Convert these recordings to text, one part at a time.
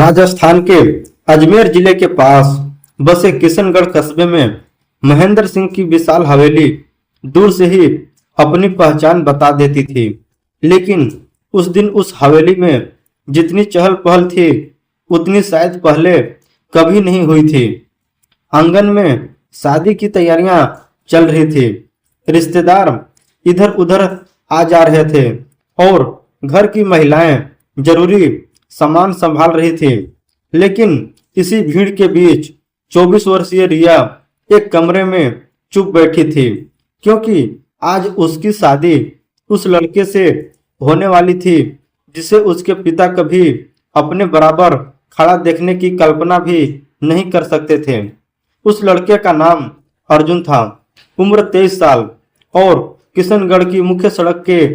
राजस्थान के अजमेर जिले के पास बसे किशनगढ़ कस्बे में महेंद्र सिंह की विशाल हवेली दूर से ही अपनी पहचान बता देती थी। लेकिन उस दिन उस हवेली में जितनी चहल पहल थी उतनी शायद पहले कभी नहीं हुई थी। आंगन में शादी की तैयारियां चल रही थी। रिश्तेदार इधर उधर आ जा रहे थे और घर की महिलाएं जरूरी सामान संभाल रही थी। लेकिन इसी भीड़ के बीच 24 वर्षीय रिया एक कमरे में चुप बैठी थी, क्योंकि आज उसकी शादी उस लड़के से होने वाली थी जिसे उसके पिता कभी अपने बराबर खड़ा देखने की कल्पना भी नहीं कर सकते थे। उस लड़के का नाम अर्जुन था। उम्र 23 साल और किशनगढ़ की मुख्य सड़क के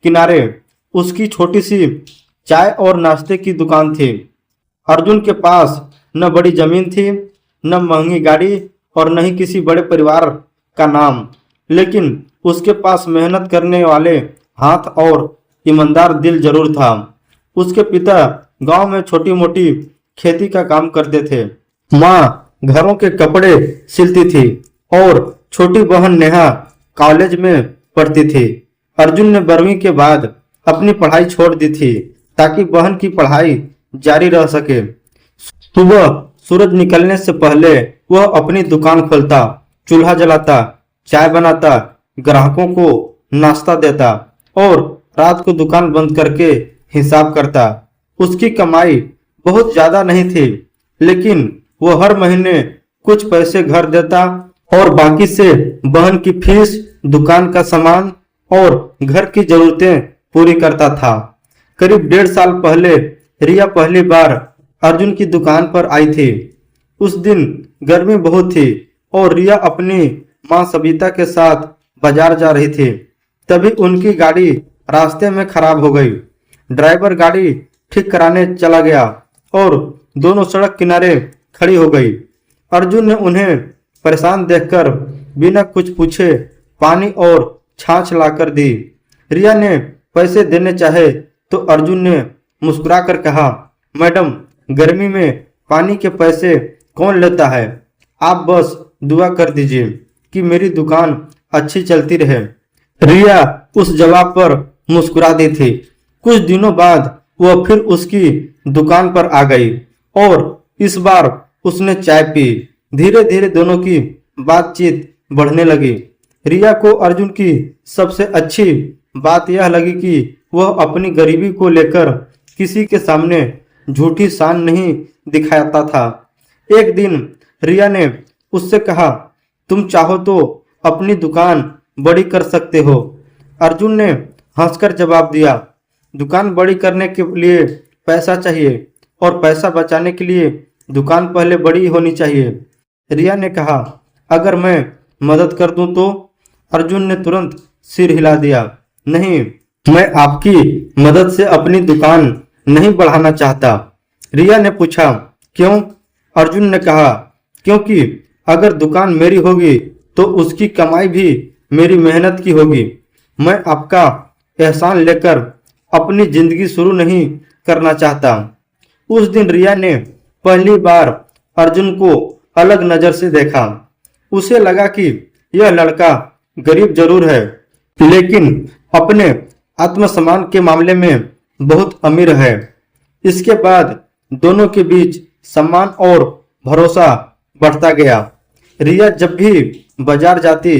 किनारे उसकी छोटी सी चाय और नाश्ते की दुकान थी। अर्जुन के पास न बड़ी जमीन थी, न महंगी गाड़ी और न ही किसी बड़े परिवार का नाम, लेकिन उसके पास मेहनत करने वाले हाथ और ईमानदार दिल जरूर था। उसके पिता गांव में छोटी मोटी खेती का काम करते थे। माँ घरों के कपड़े सिलती थी और छोटी बहन नेहा कॉलेज में पढ़ती थी। अर्जुन ने 12वीं के बाद अपनी पढ़ाई छोड़ दी थी ताकि बहन की पढ़ाई जारी रह सके। सुबह सूरज निकलने से पहले वह अपनी दुकान खोलता, चूल्हा जलाता, चाय बनाता, ग्राहकों को नाश्ता देता और रात को दुकान बंद करके हिसाब करता। उसकी कमाई बहुत ज्यादा नहीं थी, लेकिन वह हर महीने कुछ पैसे घर देता और बाकी से बहन की फीस, दुकान का सामान और घर की जरूरतें पूरी करता था। करीब 1.5 साल पहले रिया पहली बार अर्जुन की दुकान पर आई थी। उस दिन गर्मी बहुत थी और रिया अपनी मां सबिता के साथ बाजार जा रही थी। तभी उनकी गाड़ी रास्ते में खराब हो गई। ड्राइवर गाड़ी ठीक कराने चला गया और दोनों सड़क किनारे खड़ी हो गई। अर्जुन ने उन्हें परेशान देखकर बिना कुछ पूछे पानी और छाछ लाकर दी। रिया ने पैसे देने चाहे तो अर्जुन ने मुस्कुराकर कहा, मैडम, गर्मी में पानी के पैसे कौन लेता है? आप बस दुआ कर दीजिए कि मेरी दुकान अच्छी चलती रहे। रिया उस जवाब पर मुस्कुरा दी थी। कुछ दिनों बाद वह फिर उसकी दुकान पर आ गई और इस बार उसने चाय पी। धीरे धीरे दोनों की बातचीत बढ़ने लगी। रिया को अर्जुन की सबसे अच्छी बात यह लगी कि वह अपनी गरीबी को लेकर किसी के सामने झूठी शान नहीं दिखाता था। एक दिन रिया ने उससे कहा, तुम चाहो तो अपनी दुकान बड़ी कर सकते हो। अर्जुन ने हंसकर जवाब दिया, दुकान बड़ी करने के लिए पैसा चाहिए और पैसा बचाने के लिए दुकान पहले बड़ी होनी चाहिए। रिया ने कहा, अगर मैं मदद कर दूं तो? अर्जुन ने तुरंत सिर हिला दिया, नहीं, मैं आपकी मदद से अपनी दुकान नहीं बढ़ाना चाहता। रिया ने पूछा, क्यों? अर्जुन ने कहा, क्योंकि अगर दुकान मेरी होगी तो उसकी कमाई भी मेरी मेहनत की होगी। मैं आपका एहसान लेकर अपनी जिंदगी शुरू नहीं करना चाहता। उस दिन रिया ने पहली बार अर्जुन को अलग नजर से देखा। उसे लगा कि यह लड़का गरीब जरूर है, लेकिन अपने आत्मसम्मान के मामले में बहुत अमीर है। इसके बाद दोनों के बीच सम्मान और भरोसा बढ़ता गया। रिया जब भी बाजार जाती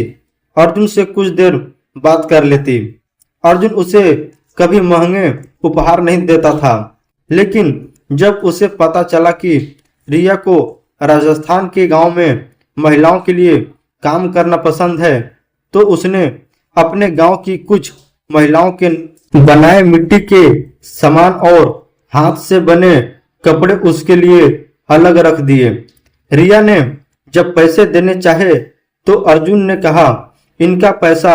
अर्जुन से कुछ देर बात कर लेती। अर्जुन उसे कभी महंगे उपहार नहीं देता था, लेकिन जब उसे पता चला कि रिया को राजस्थान के गांव में महिलाओं के लिए काम करना पसंद है, तो उसने अपने गांव की कुछ महिलाओं के बनाए मिट्टी के सामान और हाथ से बने कपड़े उसके लिए अलग रख दिए। रिया ने जब पैसे देने चाहे तो अर्जुन ने कहा, इनका पैसा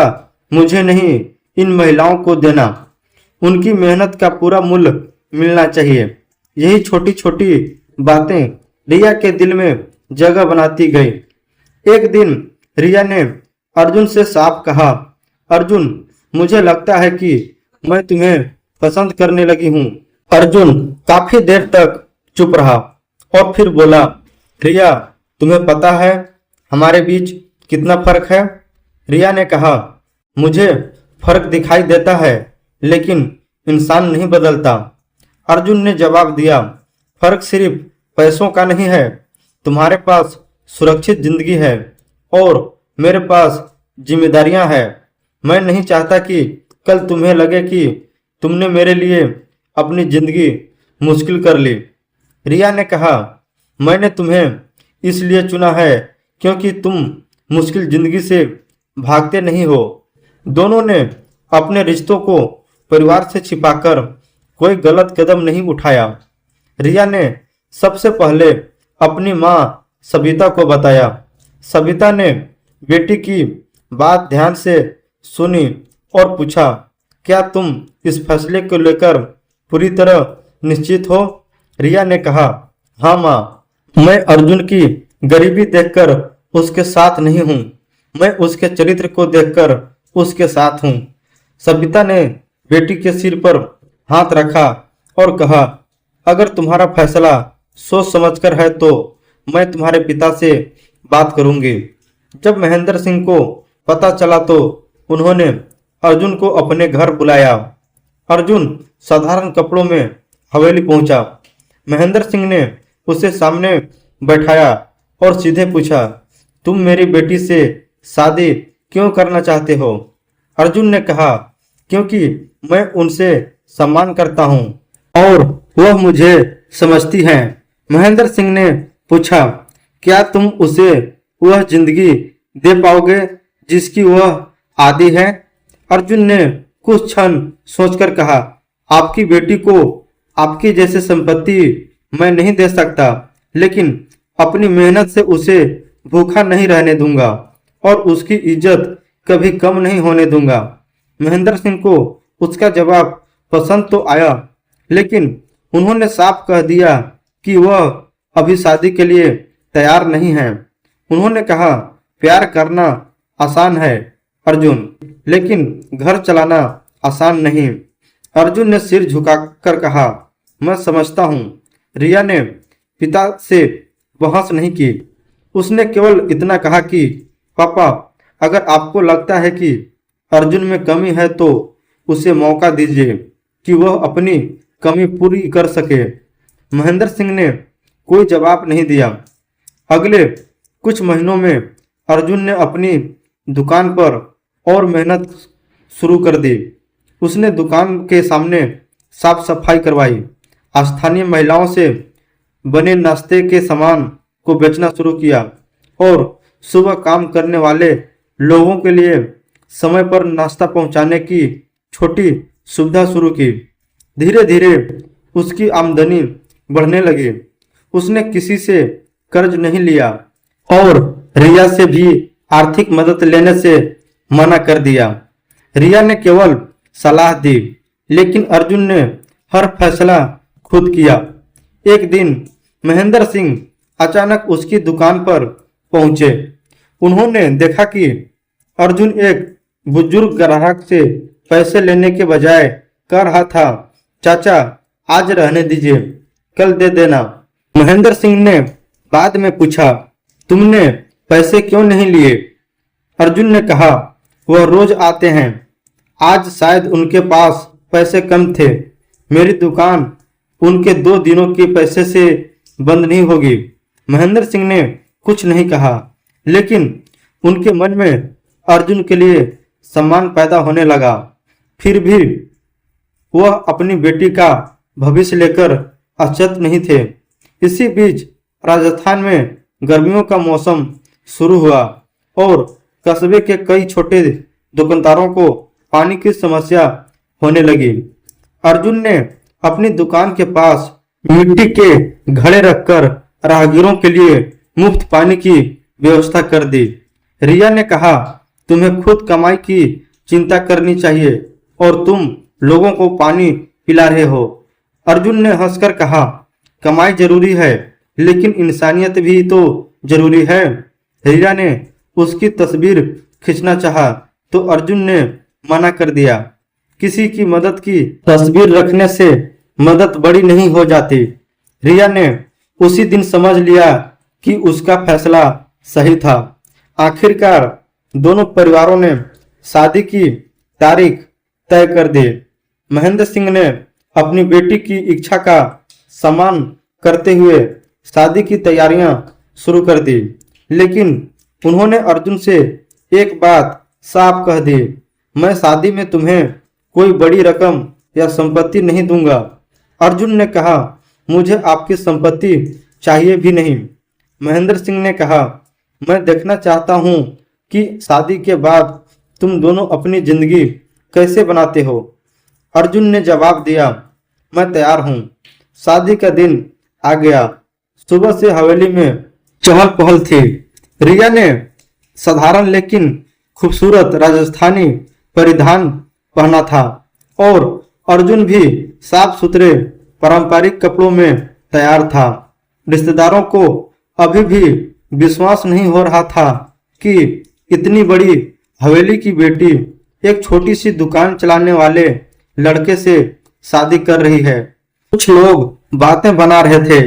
मुझे नहीं, इन महिलाओं को देना। उनकी मेहनत का पूरा मूल्य मिलना चाहिए। यही छोटी छोटी बातें रिया के दिल में जगह बनाती गई। एक दिन रिया ने अर्जुन से साफ कहा, अर्जुन, मुझे लगता है कि मैं तुम्हें पसंद करने लगी हूँ। अर्जुन काफी देर तक चुप रहा और फिर बोला, रिया, तुम्हें पता है हमारे बीच कितना फर्क है? रिया ने कहा, मुझे फर्क दिखाई देता है, लेकिन इंसान नहीं बदलता। अर्जुन ने जवाब दिया, फर्क सिर्फ पैसों का नहीं है। तुम्हारे पास सुरक्षित जिंदगी है और मेरे पास जिम्मेदारियां हैं। मैं नहीं चाहता कि कल तुम्हें लगे कि तुमने मेरे लिए अपनी जिंदगी मुश्किल कर ली। रिया ने कहा, मैंने तुम्हें इसलिए चुना है क्योंकि तुम मुश्किल जिंदगी से भागते नहीं हो। दोनों ने अपने रिश्तों को परिवार से छिपाकर कोई गलत कदम नहीं उठाया। रिया ने सबसे पहले अपनी माँ सविता को बताया। सविता ने बेटी की बात ध्यान से सुनी और पूछा, क्या तुम इस फैसले को लेकर पूरी तरह निश्चित हो? रिया ने कहा, हाँ माँ, मैं अर्जुन की गरीबी देखकर उसके साथ नहीं हूँ, मैं उसके चरित्र को देखकर उसके साथ हूँ। सविता ने बेटी के सिर पर हाथ रखा और कहा, अगर तुम्हारा फैसला सोच समझकर है तो मैं तुम्हारे पिता से बात करूंगी। जब महेंद्र सिंह को पता चला तो उन्होंने अर्जुन को अपने घर बुलाया। अर्जुन साधारण कपड़ों में हवेली पहुंचा। महेंद्र सिंह ने उसे सामने बैठाया और सीधे पूछा, तुम मेरी बेटी से शादी क्यों करना चाहते हो? अर्जुन ने कहा, क्योंकि मैं उनसे सम्मान करता हूँ और वह मुझे समझती हैं। महेंद्र सिंह ने पूछा, क्या तुम उसे वह जिंदगी दे पाओगे जिसकी वह आदी है? अर्जुन ने कुछ क्षण सोचकर कहा, आपकी बेटी को आपकी जैसी संपत्ति मैं नहीं दे सकता, लेकिन अपनी मेहनत से उसे भूखा नहीं रहने दूंगा और उसकी इज्जत कभी कम नहीं होने दूंगा। महेंद्र सिंह को उसका जवाब पसंद तो आया, लेकिन उन्होंने साफ कह दिया कि वह अभी शादी के लिए तैयार नहीं है। उन्होंने कहा, प्यार करना आसान है अर्जुन, लेकिन घर चलाना आसान नहीं। अर्जुन ने सिर झुकाकर कहा, मैं समझता हूँ। रिया ने पिता से बहस नहीं की। उसने केवल इतना कहा कि पापा, अगर आपको लगता है कि अर्जुन में कमी है तो उसे मौका दीजिए कि वह अपनी कमी पूरी कर सके। महेंद्र सिंह ने कोई जवाब नहीं दिया। अगले कुछ महीनों में अर्जुन ने अपनी दुकान पर और मेहनत शुरू कर दी। उसने दुकान के सामने साफ सफाई करवाई, स्थानीय महिलाओं से बने नाश्ते के सामान को बेचना शुरू किया और सुबह काम करने वाले लोगों के लिए समय पर नाश्ता पहुंचाने की छोटी सुविधा शुरू की। धीरे धीरे उसकी आमदनी बढ़ने लगी। उसने किसी से कर्ज नहीं लिया और रिया से भी आर्थिक मदद लेने से मना कर दिया। रिया ने केवल सलाह दी, लेकिन अर्जुन ने हर फैसला खुद किया। एक दिन महेंद्र सिंह अचानक उसकी दुकान पर पहुंचे। उन्होंने देखा कि अर्जुन एक बुजुर्ग ग्राहक से पैसे लेने के बजाय कह रहा था, चाचा आज रहने दीजिए, कल दे देना। महेंद्र सिंह ने बाद में पूछा, तुमने पैसे क्यों नहीं लिए? अर्जुन ने कहा, वह रोज आते हैं, आज शायद उनके पास पैसे कम थे। मेरी दुकान उनके 2 दिनों के पैसे से बंद नहीं होगी। महेंद्र सिंह ने कुछ नहीं कहा, लेकिन उनके मन में अर्जुन के लिए सम्मान पैदा होने लगा। फिर भी वह अपनी बेटी का भविष्य लेकर अचेत नहीं थे। इसी बीच राजस्थान में गर्मियों का मौसम शुरू हुआ और कस्बे के कई छोटे दुकानदारों को पानी की समस्या होने लगी। अर्जुन ने अपनी दुकान के पास मिट्टी के घड़े रखकर राहगीरों के लिए मुफ्त पानी की व्यवस्था कर दी। रिया ने कहा, तुम्हें खुद कमाई की चिंता करनी चाहिए और तुम लोगों को पानी पिला रहे हो। अर्जुन ने हंसकर कहा, कमाई जरूरी है, लेकिन इंसानियत भी तो जरूरी है। रिया ने उसकी तस्वीर खींचना चाहा तो अर्जुन ने मना कर दिया। किसी की मदद की तस्वीर रखने से मदद बड़ी नहीं हो जाती। रिया ने उसी दिन समझ लिया कि उसका फैसला सही था। आखिरकार दोनों परिवारों ने शादी की तारीख तय कर दी। महेंद्र सिंह ने अपनी बेटी की इच्छा का सम्मान करते हुए शादी की तैयारियां शुरू कर दी, लेकिन उन्होंने अर्जुन से एक बात साफ कह दी, मैं शादी में तुम्हें कोई बड़ी रकम या संपत्ति नहीं दूंगा। अर्जुन ने कहा, मुझे आपकी संपत्ति चाहिए भी नहीं। महेंद्र सिंह ने कहा, मैं देखना चाहता हूं कि शादी के बाद तुम दोनों अपनी जिंदगी कैसे बनाते हो। अर्जुन ने जवाब दिया, मैं तैयार हूं। शादी का दिन आ गया। सुबह से हवेली में चहल पहल थी। रिया ने साधारण लेकिन खूबसूरत राजस्थानी परिधान पहना था और अर्जुन भी साफ सुथरे पारंपरिक कपड़ों में तैयार था। रिश्तेदारों को अभी भी विश्वास नहीं हो रहा था कि इतनी बड़ी हवेली की बेटी एक छोटी सी दुकान चलाने वाले लड़के से शादी कर रही है। कुछ लोग बातें बना रहे थे,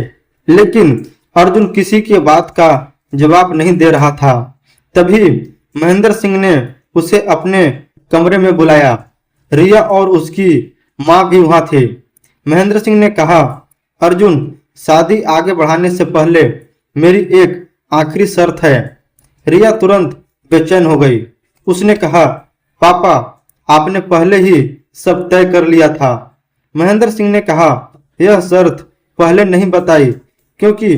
लेकिन अर्जुन किसी की बात का जवाब नहीं दे रहा था। तभी महेंद्र सिंह ने उसे अपने कमरे में बुलाया। रिया और उसकी मां भी वहां थी। महेंद्र सिंह ने कहा, अर्जुन, शादी आगे बढ़ाने से पहले मेरी एक आखिरी शर्त है। रिया तुरंत बेचैन हो गई। उसने कहा, पापा, आपने पहले ही सब तय कर लिया था। महेंद्र सिंह ने कहा, यह शर्त पहले नहीं बताई क्योंकि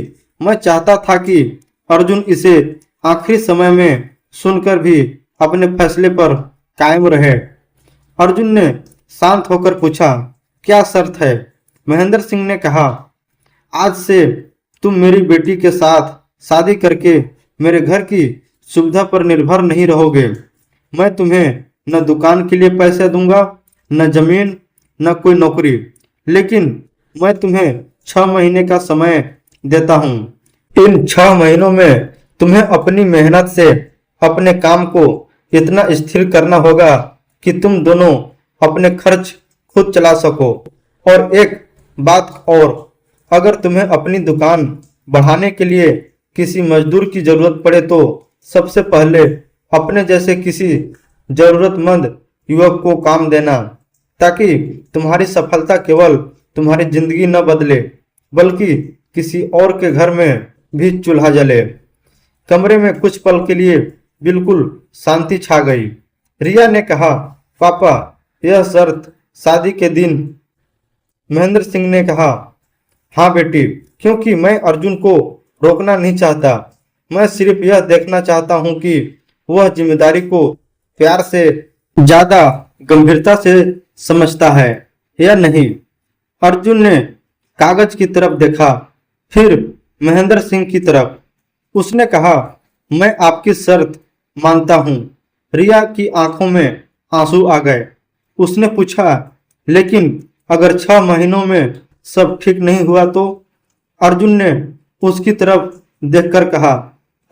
मैं चाहता था कि अर्जुन इसे आखिरी समय में सुनकर भी अपने फैसले पर कायम रहे। अर्जुन ने शांत होकर पूछा, क्या शर्त है? महेंद्र सिंह ने कहा, आज से तुम मेरी बेटी के साथ शादी करके मेरे घर की सुविधा पर निर्भर नहीं रहोगे। मैं तुम्हें न दुकान के लिए पैसे दूंगा, न जमीन, न कोई नौकरी, लेकिन मैं तुम्हें 6 महीने का समय देता हूँ। इन 6 महीनों में तुम्हें अपनी मेहनत से अपने काम को इतना स्थिर करना होगा कि तुम दोनों अपने खर्च खुद चला सको। और एक बात और, अगर तुम्हें अपनी दुकान बढ़ाने के लिए किसी मजदूर की जरूरत पड़े तो सबसे पहले अपने जैसे किसी जरूरतमंद युवक को काम देना, ताकि तुम्हारी सफलता केवल तुम्हारी जिंदगी न बदले बल्कि किसी और के घर में भी चूल्हा जले। कमरे में कुछ पल के लिए बिल्कुल शांति छा गई। रिया ने कहा, पापा, यह शर्त शादी के दिन? महेंद्र सिंह ने कहा, हाँ बेटी, क्योंकि मैं अर्जुन को रोकना नहीं चाहता। मैं सिर्फ यह देखना चाहता हूं कि वह जिम्मेदारी को प्यार से ज्यादा गंभीरता से समझता है या नहीं। अर्जुन ने कागज की तरफ देखा, फिर महेंद्र सिंह की तरफ। उसने कहा, मैं आपकी शर्त मानता हूं। रिया की आंखों में आंसू आ गए। उसने पूछा, लेकिन अगर 6 महीनों में सब ठीक नहीं हुआ तो? अर्जुन ने उसकी तरफ देखकर कहा,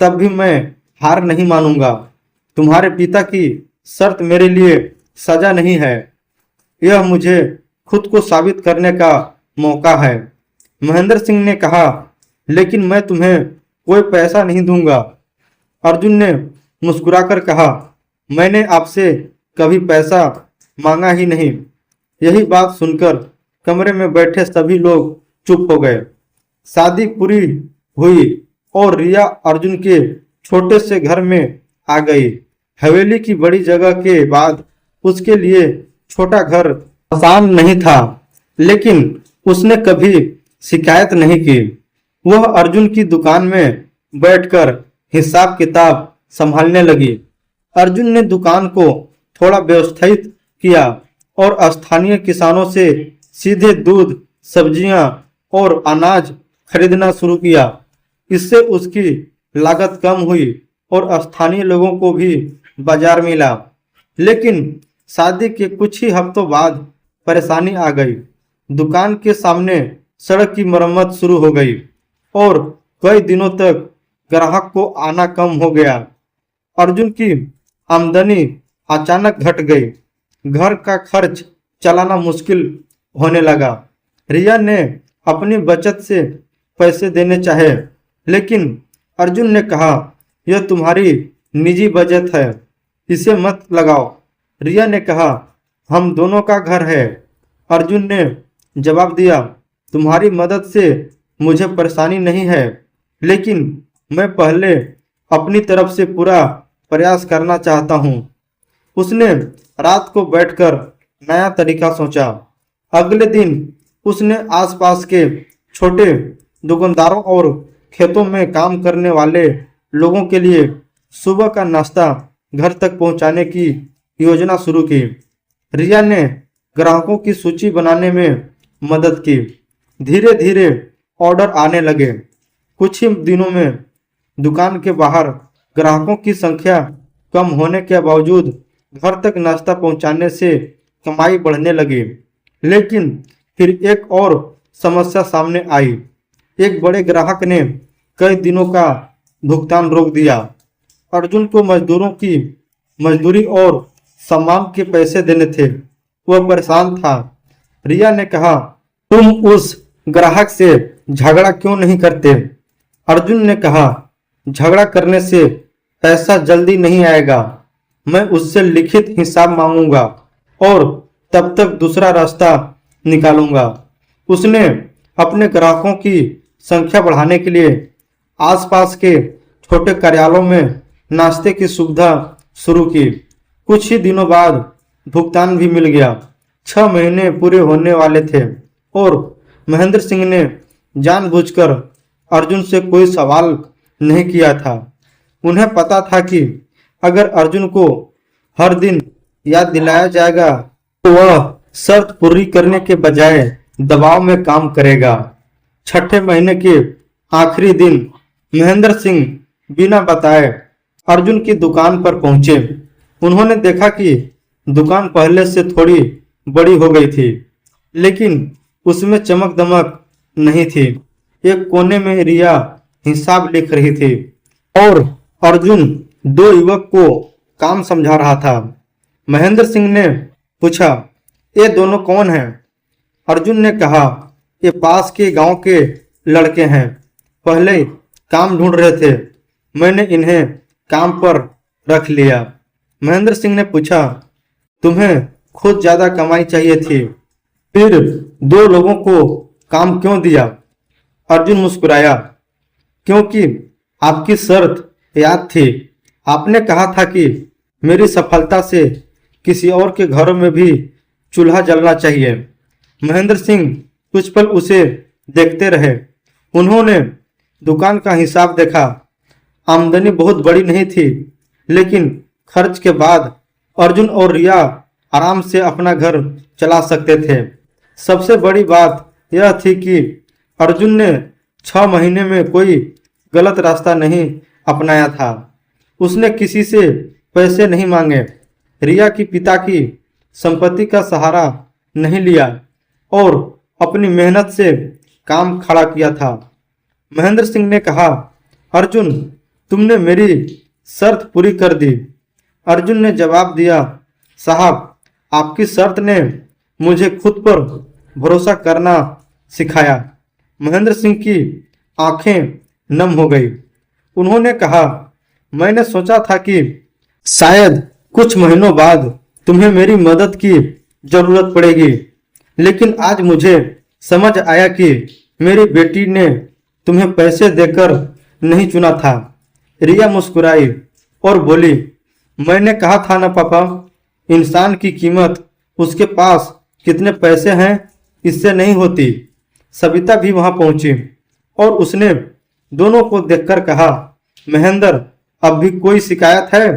तब भी मैं हार नहीं मानूंगा। तुम्हारे पिता की शर्त मेरे लिए सजा नहीं है, यह मुझे खुद को साबित करने का मौका है। महेंद्र सिंह ने कहा, लेकिन मैं तुम्हें कोई पैसा नहीं दूंगा। अर्जुन ने मुस्कुराकर कहा, मैंने आपसे कभी पैसा मांगा ही नहीं। यही बात सुनकर कमरे में बैठे सभी लोग चुप हो गए। शादी पूरी हुई और रिया अर्जुन के छोटे से घर में आ गई। हवेली की बड़ी जगह के बाद उसके लिए छोटा घर आसान नहीं था, लेकिन उसने कभी शिकायत नहीं की। वह अर्जुन की दुकान में बैठकर हिसाब किताब संभालने लगी। अर्जुन ने दुकान को थोड़ा व्यवस्थित किया और स्थानीय किसानों से सीधे दूध, सब्जियां और अनाज खरीदना शुरू किया। इससे उसकी लागत कम हुई और स्थानीय लोगों को भी बाजार मिला। लेकिन शादी के कुछ ही हफ्तों बाद परेशानी आ गई। दुकान के सामने सड़क की मरम्मत शुरू हो गई और कई दिनों तक ग्राहक को आना कम हो गया। अर्जुन की आमदनी अचानक घट गई। घर का खर्च चलाना मुश्किल होने लगा। रिया ने अपनी बचत से पैसे देने चाहे, लेकिन अर्जुन ने कहा, यह तुम्हारी निजी बचत है, इसे मत लगाओ। रिया ने कहा, हम दोनों का घर है। अर्जुन ने जवाब दिया, तुम्हारी मदद से मुझे परेशानी नहीं है, लेकिन मैं पहले अपनी तरफ से पूरा प्रयास करना चाहता हूँ। उसने रात को बैठकर नया तरीका सोचा। अगले दिन उसने आसपास के छोटे दुकानदारों और खेतों में काम करने वाले लोगों के लिए सुबह का नाश्ता घर तक पहुंचाने की योजना शुरू की। रिया ने ग्राहकों की सूची बनाने में मदद की। धीरे धीरे ऑर्डर आने लगे। कुछ ही दिनों में दुकान के बाहर ग्राहकों की संख्या कम होने के बावजूद घर तक नाश्ता पहुंचाने से कमाई बढ़ने लगी। लेकिन फिर एक और समस्या सामने आई। एक बड़े ग्राहक ने कई दिनों का भुगतान रोक दिया। अर्जुन को मजदूरों की मजदूरी और सामान के पैसे देने थे। वह परेशान था। रिया ने कहा, तुम उस ग्राहक से झगड़ा क्यों नहीं करते? अर्जुन ने कहा, झगड़ा करने से पैसा जल्दी नहीं आएगा। मैं उससे लिखित हिसाब मांगूंगा और तब तक दूसरा रास्ता निकालूंगा। उसने अपने ग्राहकों की संख्या बढ़ाने के लिए आसपास के छोटे कार्यालयों में नाश्ते की सुविधा शुरू की। कुछ ही दिनों बाद भुगतान भी मिल गया। 6 महीने पूरे होने वाले थे और महेंद्र सिंह ने जानबूझकर अर्जुन से कोई सवाल नहीं किया था। उन्हें पता था कि अगर अर्जुन को हर दिन याद दिलाया जाएगा तो वह शर्त पूरी करने के बजाय दबाव में काम करेगा। छठे महीने के आखिरी दिन महेंद्र सिंह बिना बताए अर्जुन की दुकान पर पहुंचे। उन्होंने देखा कि दुकान पहले से थोड़ी बड़ी हो गई थी, लेकिन उसमें चमक दमक नहीं थी। एक कोने में रिया हिसाब लिख रही थी और अर्जुन 2 युवक को काम समझा रहा था। महेंद्र सिंह ने पूछा, ये दोनों कौन हैं? अर्जुन ने कहा, ये पास के गांव के लड़के हैं। पहले काम ढूंढ रहे थे, मैंने इन्हें काम पर रख लिया। महेंद्र सिंह ने पूछा, तुम्हें खुद ज्यादा कमाई चाहिए थी, फिर 2 लोगों को काम क्यों दिया? अर्जुन मुस्कुराया, क्योंकि आपकी शर्त याद थी। आपने कहा था कि मेरी सफलता से किसी और के घरों में भी चूल्हा जलना चाहिए। महेंद्र सिंह कुछ पल उसे देखते रहे। उन्होंने दुकान का हिसाब देखा। आमदनी बहुत बड़ी नहीं थी, लेकिन खर्च के बाद अर्जुन और रिया आराम से अपना घर चला सकते थे। सबसे बड़ी बात यह थी कि अर्जुन ने 6 महीने में कोई गलत रास्ता नहीं अपनाया था। उसने किसी से पैसे नहीं मांगे, रिया की पिता की संपत्ति का सहारा नहीं लिया और अपनी मेहनत से काम खड़ा किया था। महेंद्र सिंह ने कहा, अर्जुन, तुमने मेरी शर्त पूरी कर दी। अर्जुन ने जवाब दिया, साहब, आपकी शर्त ने मुझे खुद पर भरोसा करना सिखाया। महेंद्र सिंह की आंखें नम हो गई। उन्होंने कहा, मैंने सोचा था कि शायद कुछ महीनों बाद तुम्हें मेरी मदद की जरूरत पड़ेगी, लेकिन आज मुझे समझ आया कि मेरी बेटी ने तुम्हें पैसे देकर नहीं चुना था। रिया मुस्कुराई और बोली, मैंने कहा था ना पापा, इंसान की कीमत उसके पास कितने पैसे हैं इससे नहीं होती। सविता भी वहां पहुंची और उसने दोनों को देखकर कहा, महेंद्र, अब भी कोई शिकायत है?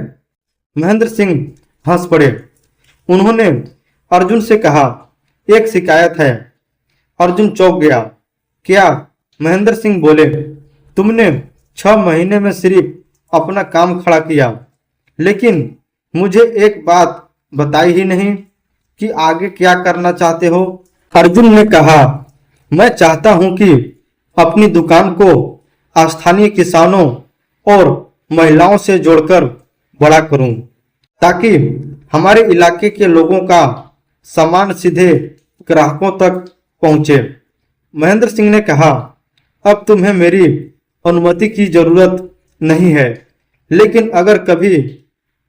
महेंद्र सिंह हंस पड़े। उन्होंने अर्जुन से कहा, एक शिकायत है। अर्जुन चौंक गया। क्या? महेंद्र सिंह बोले, तुमने 6 महीने में सिर्फ अपना काम खड़ा किया, लेकिन मुझे एक बात बताई ही नहीं कि आगे क्या करना चाहते हो। अर्जुन ने कहा, मैं चाहता हूं कि अपनी दुकान को स्थानीय किसानों और महिलाओं से जोड़कर बड़ा करूं, ताकि हमारे इलाके के लोगों का सामान सीधे ग्राहकों तक पहुंचे। महेंद्र सिंह ने कहा, अब तुम्हें मेरी अनुमति की जरूरत नहीं है, लेकिन अगर कभी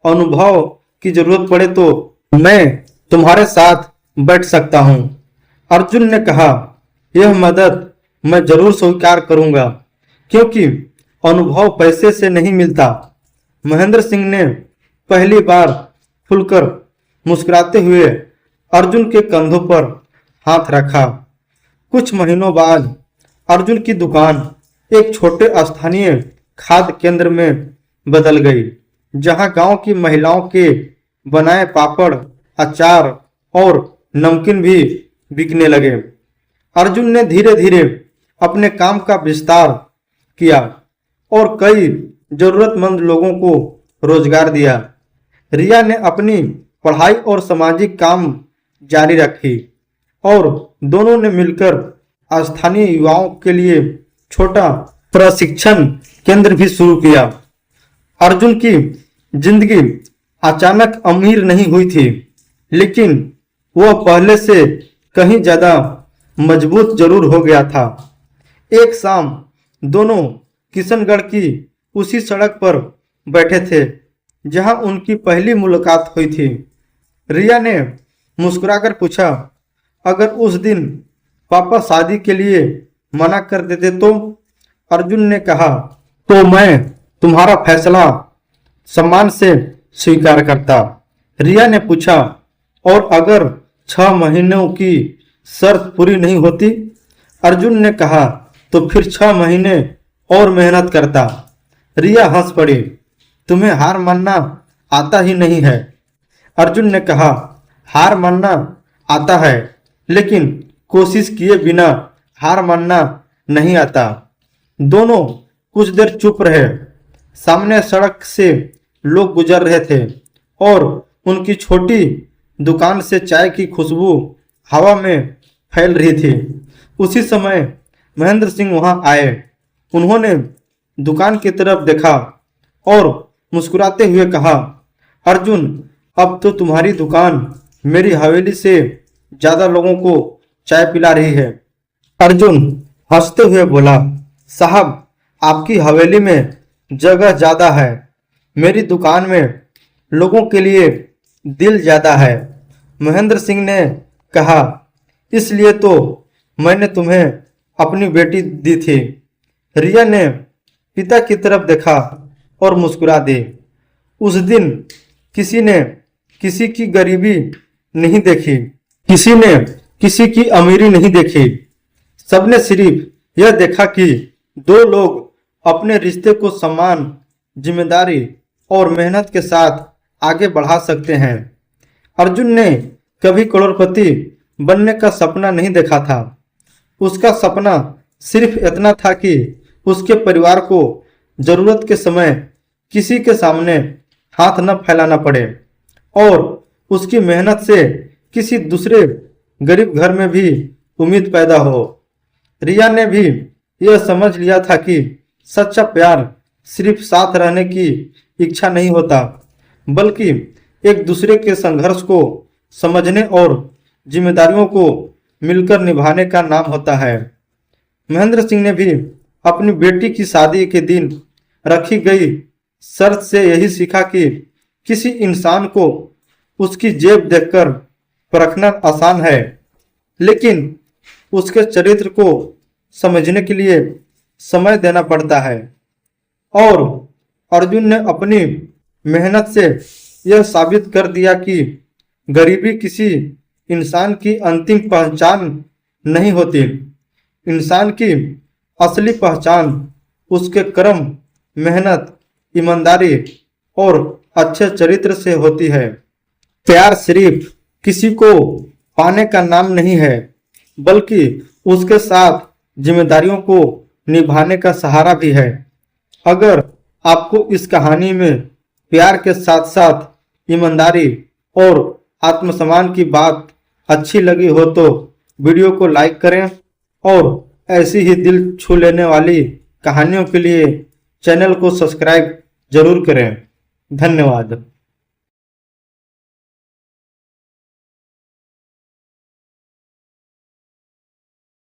अनुभव की जरूरत पड़े तो मैं तुम्हारे साथ बैठ सकता हूं। अर्जुन ने कहा, यह मदद मैं जरूर स्वीकार करूंगा, क्योंकि अनुभव पैसे से नहीं मिलता। महेंद्र सिंह ने पहली बार खुलकर मुस्कुराते हुए अर्जुन के कंधों पर हाथ रखा। कुछ महीनों बाद अर्जुन की दुकान एक छोटे स्थानीय खाद्य केंद्र में बदल गई, जहां गांव की महिलाओं के बनाए पापड़, अचार और नमकीन भी बिकने लगे। अर्जुन ने धीरे धीरे अपने काम का विस्तार किया और कई जरूरतमंद लोगों को रोजगार दिया। रिया ने अपनी पढ़ाई और सामाजिक काम जारी रखी और दोनों ने मिलकर स्थानीय युवाओं के लिए छोटा प्रशिक्षण केंद्र भी शुरू किया। अर्जुन की जिंदगी अचानक अमीर नहीं हुई थी, लेकिन वह पहले से कहीं ज्यादा मजबूत जरूर हो गया था। एक शाम दोनों किशनगढ़ की उसी सड़क पर बैठे थे जहां उनकी पहली मुलाकात हुई थी। रिया ने मुस्कुराकर पूछा, अगर उस दिन पापा शादी के लिए मना कर देते तो? अर्जुन ने कहा, तो मैं तुम्हारा फैसला सम्मान से स्वीकार करता। रिया ने पूछा, और अगर 6 महीनों की शर्त पूरी नहीं होती? अर्जुन ने कहा, तो फिर 6 महीने और मेहनत करता। रिया हंस पड़ी, तुम्हें हार मानना आता ही नहीं है। अर्जुन ने कहा, हार मानना आता है, लेकिन कोशिश किए बिना हार मानना नहीं आता। दोनों कुछ देर चुप रहे। सामने सड़क से लोग गुजर रहे थे और उनकी छोटी दुकान से चाय की खुशबू हवा में फैल रही थी। उसी समय महेंद्र सिंह वहां आए। उन्होंने दुकान की तरफ देखा और मुस्कुराते हुए कहा, अर्जुन, अब तो तुम्हारी दुकान मेरी हवेली से ज्यादा लोगों को चाय पिला रही है। अर्जुन हंसते हुए बोला, साहब, आपकी हवेली में जगह ज्यादा है, मेरी दुकान में लोगों के लिए दिल ज्यादा है। महेंद्र सिंह ने कहा, इसलिए तो मैंने तुम्हें अपनी बेटी दी थी। रिया ने पिता की तरफ देखा और मुस्कुरा दी। उस दिन किसी ने किसी की गरीबी नहीं देखी, किसी ने किसी की अमीरी नहीं देखी। सबने सिर्फ यह देखा कि दो लोग अपने रिश्ते को सम्मान, जिम्मेदारी और मेहनत के साथ आगे बढ़ा सकते हैं। अर्जुन ने कभी करोड़पति बनने का सपना नहीं देखा था। उसका सपना सिर्फ इतना था कि उसके परिवार को जरूरत के समय किसी के सामने हाथ न फैलाना पड़े और उसकी मेहनत से किसी दूसरे गरीब घर में भी उम्मीद पैदा हो। रिया ने भी यह समझ लिया था कि सच्चा प्यार सिर्फ साथ रहने की इच्छा नहीं होता, बल्कि एक दूसरे के संघर्ष को समझने और जिम्मेदारियों को मिलकर निभाने का नाम होता है। महेंद्र सिंह ने भी अपनी बेटी की शादी के दिन रखी गई शर्त से यही सीखा कि किसी इंसान को उसकी जेब देखकर परखना आसान है, लेकिन उसके चरित्र को समझने के लिए समय देना पड़ता है। और अर्जुन ने अपनी मेहनत से यह साबित कर दिया कि गरीबी किसी इंसान की अंतिम पहचान नहीं होती। इंसान की असली पहचान उसके कर्म, मेहनत, ईमानदारी और अच्छे चरित्र से होती है। प्यार सिर्फ किसी को पाने का नाम नहीं है, बल्कि उसके साथ जिम्मेदारियों को निभाने का सहारा भी है। अगर आपको इस कहानी में प्यार के साथ साथ ईमानदारी और आत्मसम्मान की बात अच्छी लगी हो तो वीडियो को लाइक करें और ऐसी ही दिल छू लेने वाली कहानियों के लिए चैनल को सब्सक्राइब जरूर करें। धन्यवाद।